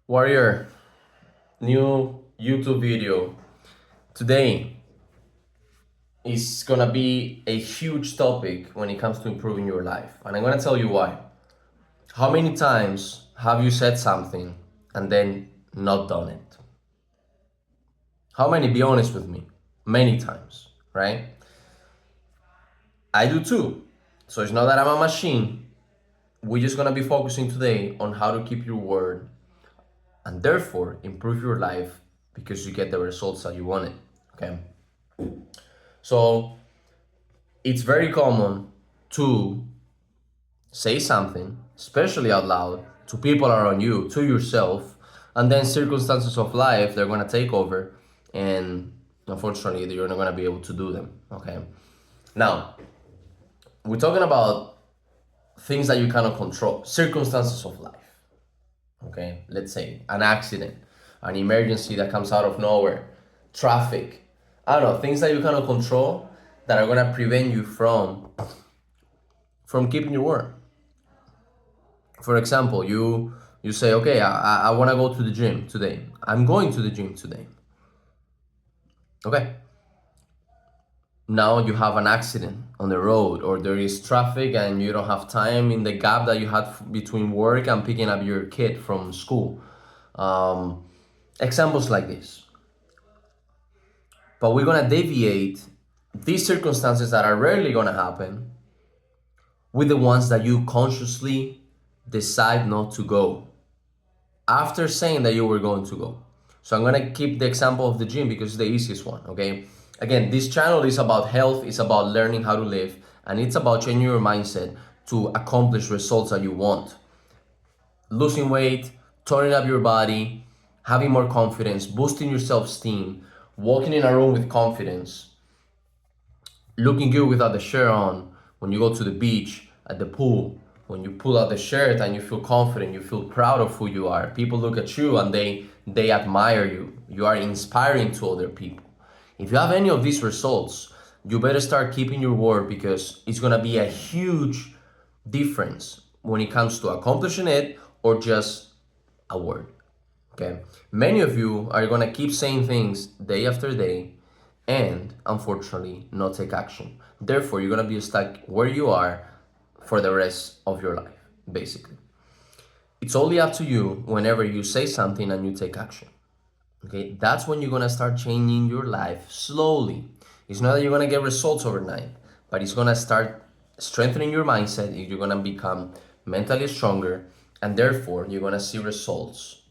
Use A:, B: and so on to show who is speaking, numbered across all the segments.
A: Warrior, new YouTube video. Today is gonna be a huge topic when it comes to improving your life. And I'm gonna tell you why. How many times have you said something and then not done it? How many? Be honest with me. Many times, right? I do too. So it's not that I'm a machine. We're just gonna be focusing today on how to keep your word and therefore improve your life because you get the results that you wanted. Okay. So it's very common to say something, especially out loud, to people around you, to yourself, and then circumstances of life, they're gonna take over, and unfortunately, you're not gonna be able to do them. Okay. Now, we're talking about things that you cannot control, circumstances of life. Okay. Let's say an accident, an emergency that comes out of nowhere, traffic. I don't know, things that you cannot control that are gonna prevent you from keeping your word. For example, you say, okay, I want to go to the gym today. I'm going to the gym today. Okay. Now you have an accident on the road, or there is traffic and you don't have time in the gap that you had between work and picking up your kid from school. Examples like this. But we're gonna deviate these circumstances that are rarely gonna happen with the ones that you consciously decide not to go after saying that you were going to go. So I'm gonna keep the example of the gym because it's the easiest one, okay? Again, this channel is about health, it's about learning how to live, and it's about changing your mindset to accomplish results that you want. Losing weight, toning up your body, having more confidence, boosting your self-esteem, walking in a room with confidence, looking good without the shirt on, when you go to the beach, at the pool, when you pull out the shirt and you feel confident, you feel proud of who you are. People look at you and they admire you. You are inspiring to other people. If you have any of these results, you better start keeping your word because it's gonna be a huge difference when it comes to accomplishing it or just a word. Okay? Many of you are gonna keep saying things day after day and unfortunately not take action. Therefore, you're gonna be stuck where you are for the rest of your life, basically. It's only up to you whenever you say something and you take action. Okay, that's when you're gonna start changing your life slowly. It's not that you're gonna get results overnight, but it's gonna start strengthening your mindset. You're gonna become mentally stronger, and therefore you're gonna see results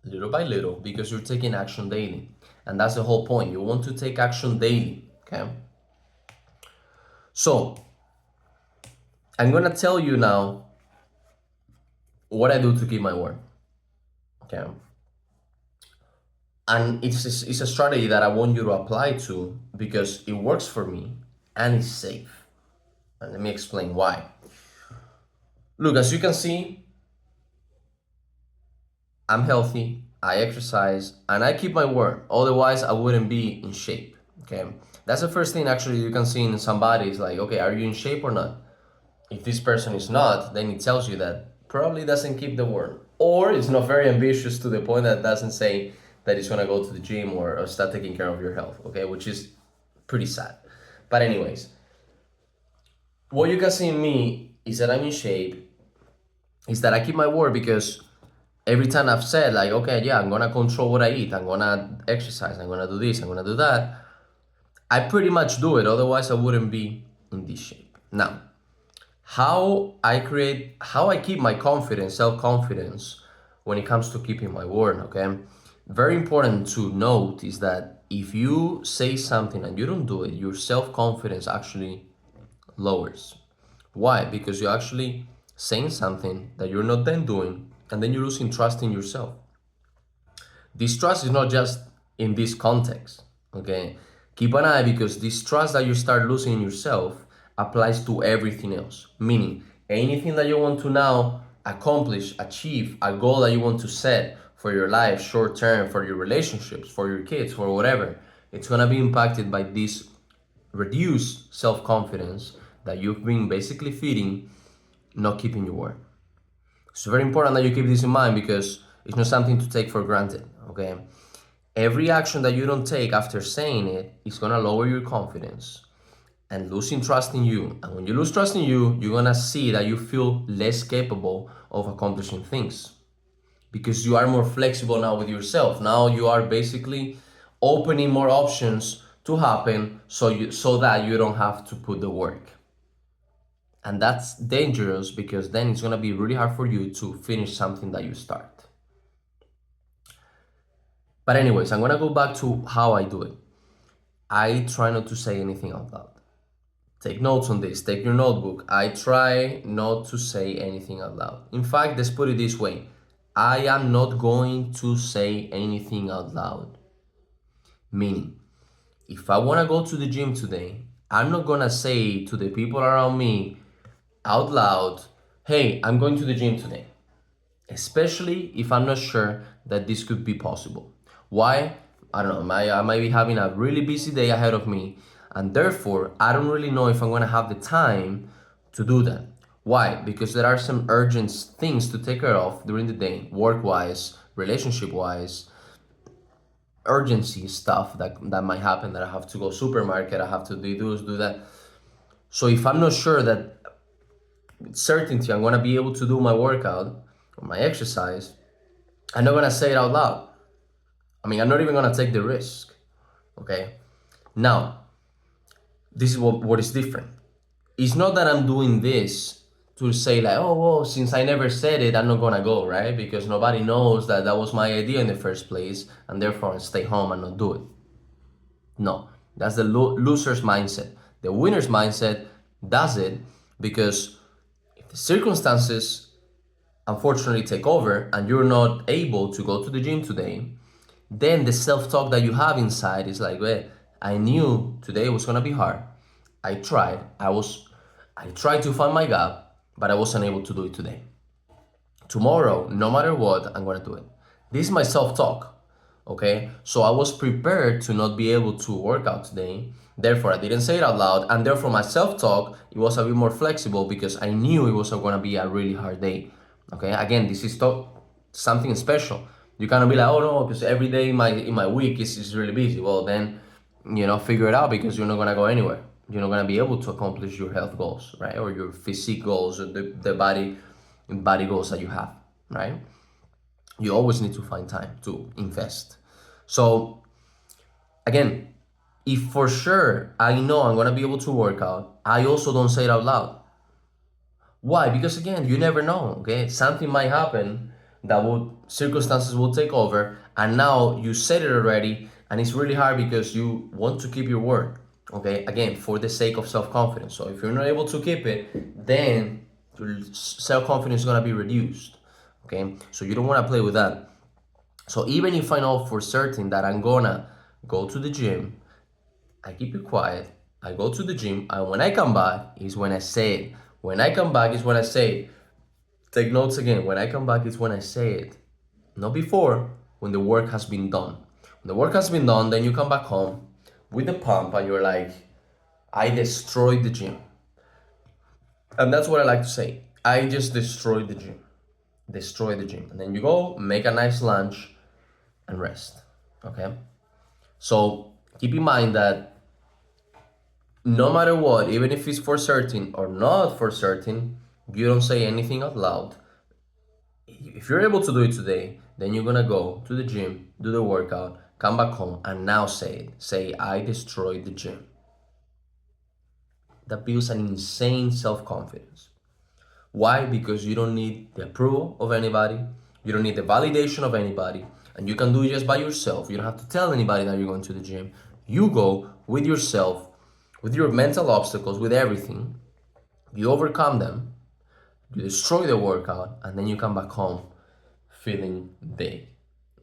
A: little by little because you're taking action daily. And that's the whole point. You want to take action daily. Okay. So I'm gonna tell you now what I do to keep my word. Okay. And it's a strategy that I want you to apply to because it works for me and it's safe. And let me explain why. Look, as you can see, I'm healthy, I exercise, and I keep my word. Otherwise, I wouldn't be in shape. Okay. That's the first thing actually you can see in somebody is like, okay, are you in shape or not? If this person is not, then it tells you that probably doesn't keep the word. Or it's not very ambitious to the point that doesn't say that it's gonna go to the gym or start taking care of your health, okay? Which is pretty sad. But anyways, what you can see in me is that I'm in shape, is that I keep my word because every time I've said like, okay, yeah, I'm gonna control what I eat, I'm gonna exercise, I'm gonna do this, I'm gonna do that, I pretty much do it, otherwise I wouldn't be in this shape. Now, how I keep my confidence, self-confidence when it comes to keeping my word, okay? Very important to note is that if you say something and you don't do it, your self-confidence actually lowers. Why? Because you're actually saying something that you're not then doing, and then you're losing trust in yourself. This trust is not just in this context, okay? Keep an eye because this trust that you start losing in yourself applies to everything else. Meaning, anything that you want to now accomplish, achieve, a goal that you want to set for your life, short term, for your relationships, for your kids, for whatever, it's gonna be impacted by this reduced self-confidence that you've been basically feeding, not keeping your word. It's very important that you keep this in mind because It's not something to take for granted, okay? Every action that you don't take after saying it is gonna lower your confidence and losing trust in you. And when you lose trust in you, you're gonna see that you feel less capable of accomplishing things because you are more flexible now with yourself. Now you are basically opening more options to happen so that you don't have to put the work. And that's dangerous because then it's gonna be really hard for you to finish something that you start. But anyways, I'm gonna go back to how I do it. I try not to say anything out loud. Take notes on this, take your notebook. I try not to say anything out loud. In fact, let's put it this way. I am not going to say anything out loud. Meaning, if I wanna go to the gym today, I'm not gonna say to the people around me out loud, hey, I'm going to the gym today. Especially if I'm not sure that this could be possible. Why? I don't know, I might be having a really busy day ahead of me, and therefore I don't really know if I'm gonna have the time to do that. Why? Because there are some urgent things to take care of during the day, work-wise, relationship-wise, urgency stuff that might happen, that I have to go supermarket, I have to do this, do that. So if I'm not sure that with certainty I'm gonna be able to do my workout or my exercise, I'm not gonna say it out loud. I mean, I'm not even gonna take the risk. Okay. Now, this is what is different. It's not that I'm doing this to say like, oh, well, since I never said it, I'm not gonna go, right? Because nobody knows that that was my idea in the first place, and therefore I stay home and not do it. No, that's the loser's mindset. The winner's mindset does it because if the circumstances unfortunately take over and you're not able to go to the gym today, then the self-talk that you have inside is like, well, I knew today was gonna be hard. I tried. I tried to find my gap, but I wasn't able to do it today. Tomorrow, no matter what, I'm gonna do it. This is my self-talk. Okay? So I was prepared to not be able to work out today. Therefore, I didn't say it out loud, and therefore my self-talk, it was a bit more flexible because I knew it was gonna be a really hard day. Okay? Again, this is something special. You cannot be like, oh no, because every day in my week is really busy. Well, then, figure it out because you're not gonna go anywhere. You're not gonna be able to accomplish your health goals, right? Or your physique goals, or the body goals that you have, right? You always need to find time to invest. So again, if for sure I know I'm gonna be able to work out, I also don't say it out loud. Why? Because again, you never know. Okay, something might happen that would circumstances will take over, and now you said it already, and it's really hard because you want to keep your word. Okay, again, for the sake of self-confidence. So if you're not able to keep it, then your self-confidence is gonna be reduced. Okay, so you don't want to play with that. So even if I know for certain that I'm gonna go to the gym, I keep it quiet. I go to the gym, and when I come back is when I say it. When I come back is when I say it. Take notes again. When I come back is when I say it. Not before, when the work has been done. When the work has been done, then you come back home with the pump and you're like, I destroyed the gym. And that's what I like to say. I just destroyed the gym. Destroy the gym. And then you go, make a nice lunch, and rest. Okay? So keep in mind that no matter what, even if it's for certain or not for certain, you don't say anything out loud. If you're able to do it today, then you're gonna go to the gym, do the workout, come back home, and now say it. Say, I destroyed the gym. That builds an insane self-confidence. Why? Because you don't need the approval of anybody, you don't need the validation of anybody, and you can do it just by yourself. You don't have to tell anybody that you're going to the gym. You go with yourself, with your mental obstacles, with everything. You overcome them, you destroy the workout, and then you come back home feeling big.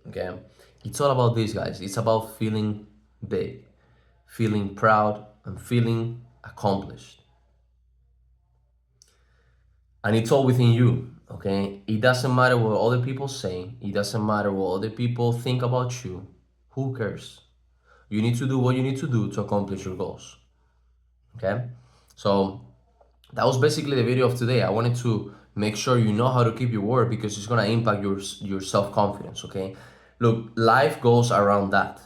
A: Okay? It's all about this, guys. It's about feeling big, feeling proud, and feeling accomplished. And it's all within you. Okay, it doesn't matter what other people say, it doesn't matter what other people think about you. Who cares? You need to do what you need to do to accomplish your goals. Okay, so that was basically the video of today. I wanted to Make sure you know how to keep your word because it's gonna impact your self-confidence, okay? Look, life goes around that.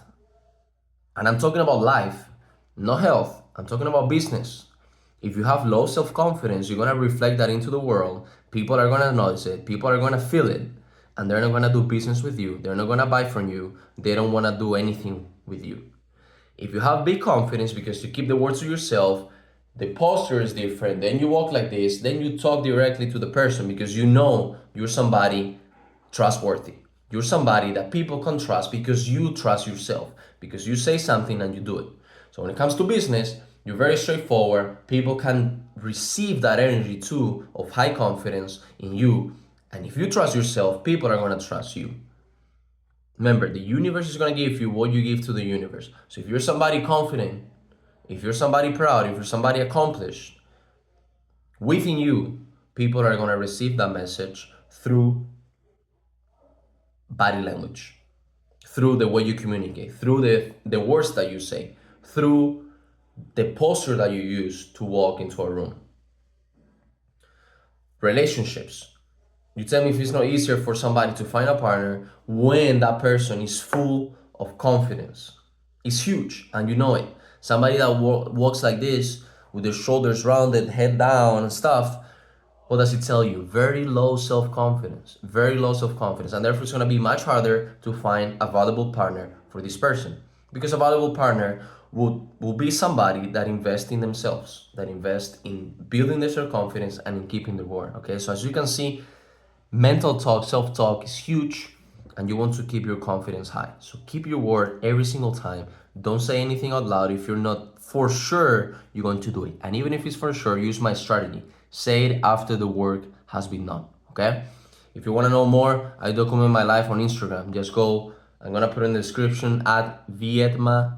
A: And I'm talking about life, not health. I'm talking about business. If you have low self-confidence, you're gonna reflect that into the world. People are gonna notice it, people are gonna feel it, and they're not gonna do business with you. They're not gonna buy from you. They don't wanna do anything with you. If you have big confidence because you keep the words to yourself, the posture is different, then you walk like this, then you talk directly to the person because you know you're somebody trustworthy. You're somebody that people can trust because you trust yourself, because you say something and you do it. So when it comes to business, you're very straightforward. People can receive that energy too of high confidence in you. And if you trust yourself, people are going to trust you. Remember, the universe is going to give you what you give to the universe. So if you're somebody confident, if you're somebody proud, if you're somebody accomplished, within you, people are going to receive that message through body language, through the way you communicate, through the words that you say, through the posture that you use to walk into a room. Relationships. You tell me if it's not easier for somebody to find a partner when that person is full of confidence. It's huge, and you know it. Somebody that walks like this, with their shoulders rounded, head down, and stuff, what does it tell you? Very low self-confidence. Very low self-confidence. And therefore, it's going to be much harder to find a valuable partner for this person. Because a valuable partner will be somebody that invests in themselves, that invests in building their self-confidence and in keeping their word. Okay, so as you can see, mental talk, self-talk is huge, and you want to keep your confidence high. So keep your word every single time. Don't say anything out loud if you're not for sure you're going to do it. And even if it's for sure, use my strategy. Say it after the work has been done, okay? If you want to know more, I document my life on Instagram. Just go, I'm going to put in the description at vietmad.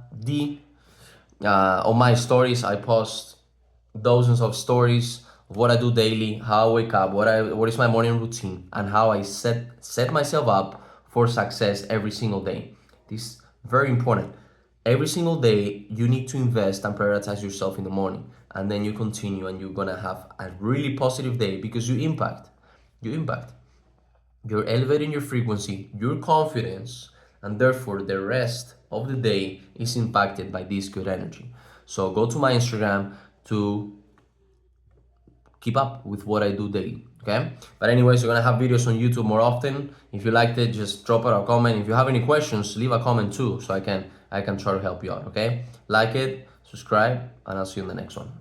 A: On my stories, I post dozens of stories of what I do daily, how I wake up, what is my morning routine, and how I set myself up for success every single day. This is very important. Every single day, you need to invest and prioritize yourself in the morning, and then you continue, and you're gonna have a really positive day because you impact. You impact. You're elevating your frequency, your confidence, and therefore the rest of the day is impacted by this good energy. So go to my Instagram to keep up with what I do daily. Okay? But anyways, you're gonna have videos on YouTube more often. If you liked it, just drop it a comment. If you have any questions, leave a comment too, so I can try to help you out. Okay? Like it, subscribe, and I'll see you in the next one.